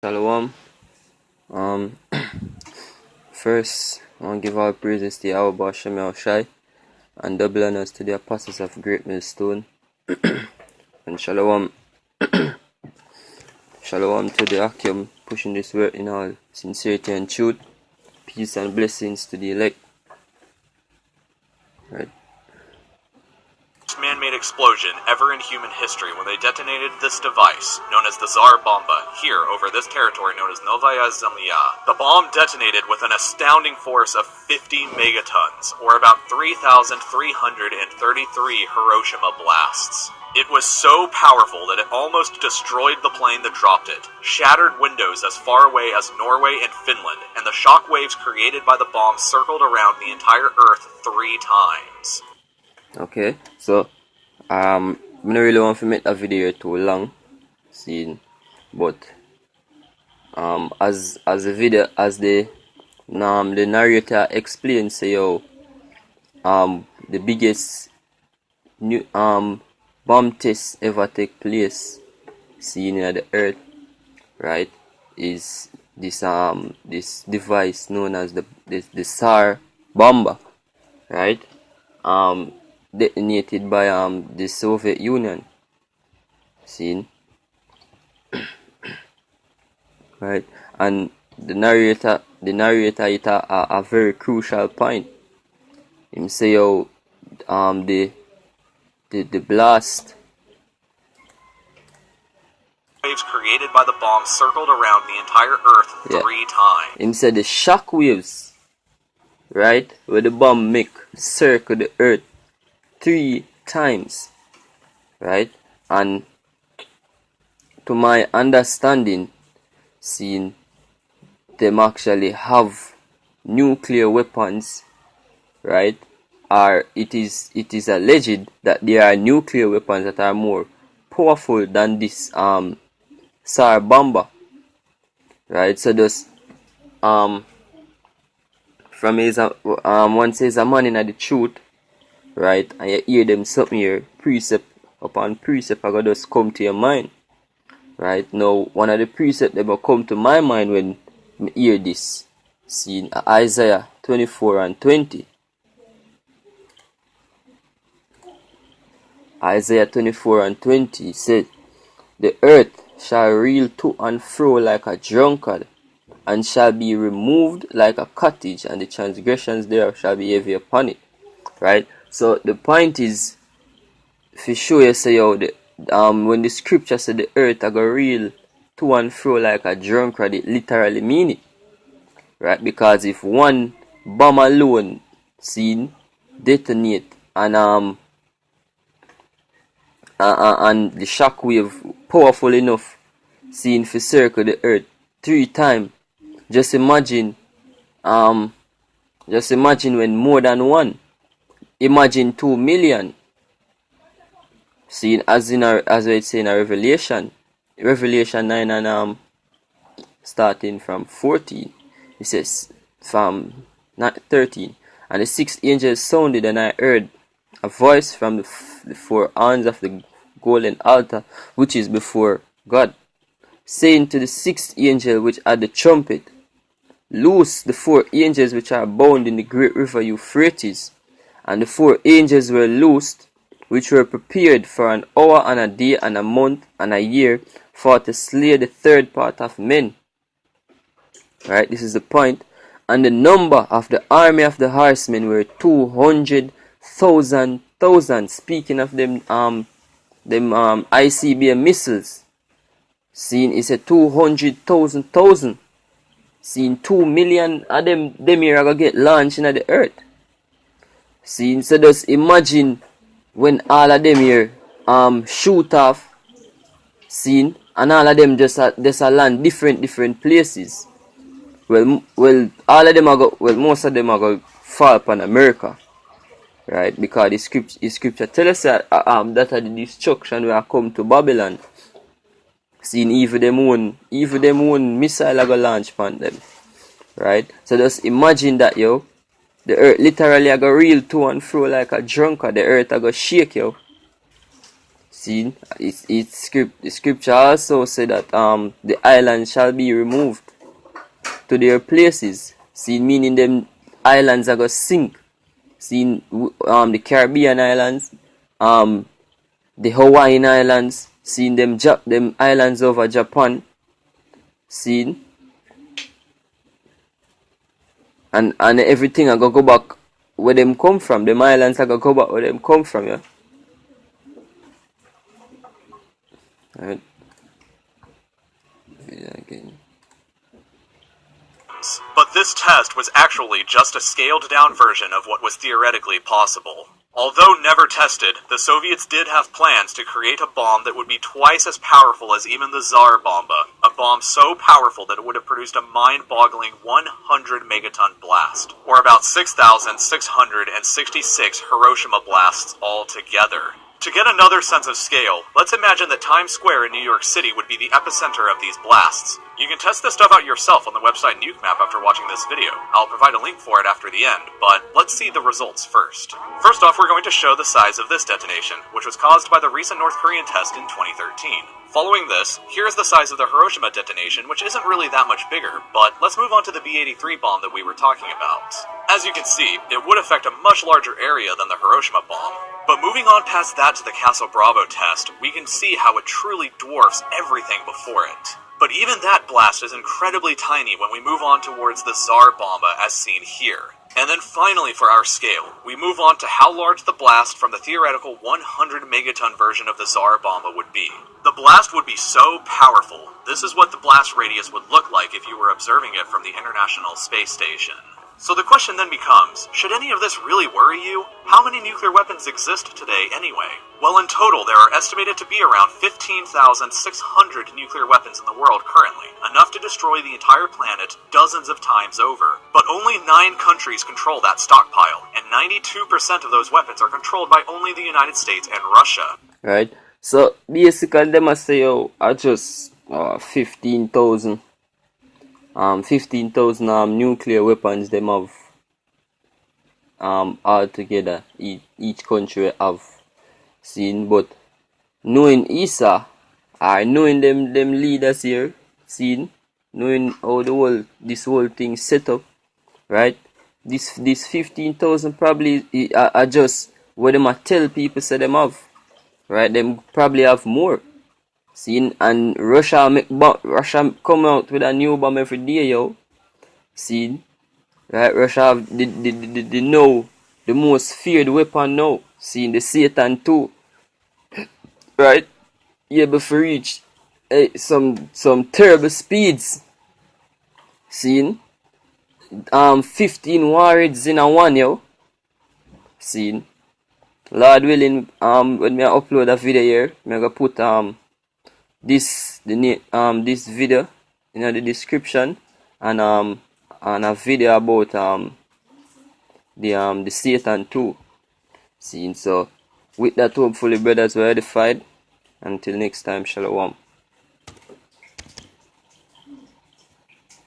Shalom. Um, First, I want to give all praises to Yahweh Shem Shai and double honors to the apostles of Great Millstone. And shalom, shalom to the Akim pushing this work in all sincerity and truth. Peace and blessings to the elect. Right. Man-made explosion ever in human history when they detonated this device, known as the Tsar Bomba, here over this territory known as Novaya Zemlya. The bomb detonated with an astounding force of 50 megatons, or about 3,333 Hiroshima blasts. It was so powerful that it almost destroyed the plane that dropped it, shattered windows as far away as Norway and Finland, and the shock waves created by the bomb circled around the entire Earth 3 times. Okay, so I don't really want to make a video too long, but as the narrator explains, the biggest new bomb test ever take place in the earth, right, is this device known as the Tsar Bomba, right, detonated by the Soviet Union, right, and the narrator hit a very crucial point. Him say the blast waves created by the bomb circled around the entire Earth 3 times. Him said the shock waves, right, where the bomb make circle the Earth 3 times, right, and to my understanding, them actually have nuclear weapons, right, or it is alleged that there are nuclear weapons that are more powerful than this Tsar Bomba, right. So thus from his one says a man in the truth, right, and you hear them something here, precept upon precept I gotta just come to your mind, right. Now one of the precepts that will come to my mind when I hear this, Isaiah 24 and 20. Isaiah 24 and 20 said, "The earth shall reel to and fro like a drunkard, and shall be removed like a cottage, and the transgressions thereof shall be heavy upon it." Right? So the point is, if you show you say when the scripture said the earth are gonna reel to and fro like a drunkard, it literally mean it. Right? Because if one bomb alone detonate and the shock wave powerful enough to circle the earth 3 times, just imagine when more than one, imagine 2 million, as it's saying in Revelation 9 and starting from 14, it says from 13, "And the 6th angel sounded, and I heard a voice from the 4 horns of the golden altar which is before God, saying to the 6th angel which had the trumpet, Loose the 4 angels which are bound in the great river Euphrates. And the 4 angels were loosed, which were prepared for an hour and a day and a month and a year, for to slay the 3rd part of men." Right, this is the point. "And the number of the army of the horsemen were 200,000,000, speaking of them ICBM missiles. It's a 200,000. 2 million of them here are gonna get launched into the earth. So just imagine when all of them here shoot off, and all of them just land different places. Well, all of them most of them are gonna fall upon America, right? Because the scripture tells us that that the destruction will come to Babylon. Even them own missile are gonna launch upon them, right? So just imagine that, the earth literally are gonna reel to and fro like a drunkard. The earth are gonna shake, See, the scripture also said that the islands shall be removed to their places. See, meaning them islands are gonna sink. See, the Caribbean islands, the Hawaiian islands, seeing them islands over Japan, seeing, and everything are gonna go back where them come from. Them islands are gonna go back where them come from, yeah. Alright. Again. But this test was actually just a scaled-down version of what was theoretically possible. Although never tested, the Soviets did have plans to create a bomb that would be twice as powerful as even the Tsar Bomba, a bomb so powerful that it would have produced a mind-boggling 100 megaton blast, or about 6,666 Hiroshima blasts altogether. To get another sense of scale, let's imagine that Times Square in New York City would be the epicenter of these blasts. You can test this stuff out yourself on the website Nuke Map after watching this video. I'll provide a link for it after the end, but let's see the results first. First off, we're going to show the size of this detonation, which was caused by the recent North Korean test in 2013. Following this, here's the size of the Hiroshima detonation, which isn't really that much bigger, but let's move on to the B-83 bomb that we were talking about. As you can see, it would affect a much larger area than the Hiroshima bomb. But moving on past that to the Castle Bravo test, we can see how it truly dwarfs everything before it. But even that blast is incredibly tiny when we move on towards the Tsar Bomba as seen here. And then finally for our scale, we move on to how large the blast from the theoretical 100 megaton version of the Tsar Bomba would be. The blast would be so powerful, this is what the blast radius would look like if you were observing it from the International Space Station. So the question then becomes, should any of this really worry you? How many nuclear weapons exist today anyway? Well, in total, there are estimated to be around 15,600 nuclear weapons in the world currently, enough to destroy the entire planet dozens of times over. But only 9 countries control that stockpile, and 92% of those weapons are controlled by only the United States and Russia. Right, so basically they must say, are just 15,000 nuclear weapons them have altogether. Each country have seen, but knowing ISA, or knowing them leaders here, seen, knowing how this whole thing set up, right? This 15,000 probably are just what them tell people say them have, right? Them probably have more. Seen, and Russia come out with a new bomb every day, yo. Seen, right? Russia have the most feared weapon now. Seen, the Satan 2, right? Able to reach some terrible speeds. Seen, 15 warheads in a one, yo. Seen, Lord willing, when I upload a video here, I'm gonna put this video in the description, and a video about the Satan 2 scene. So with that, hopefully brothers were edified. Until next time, shalom.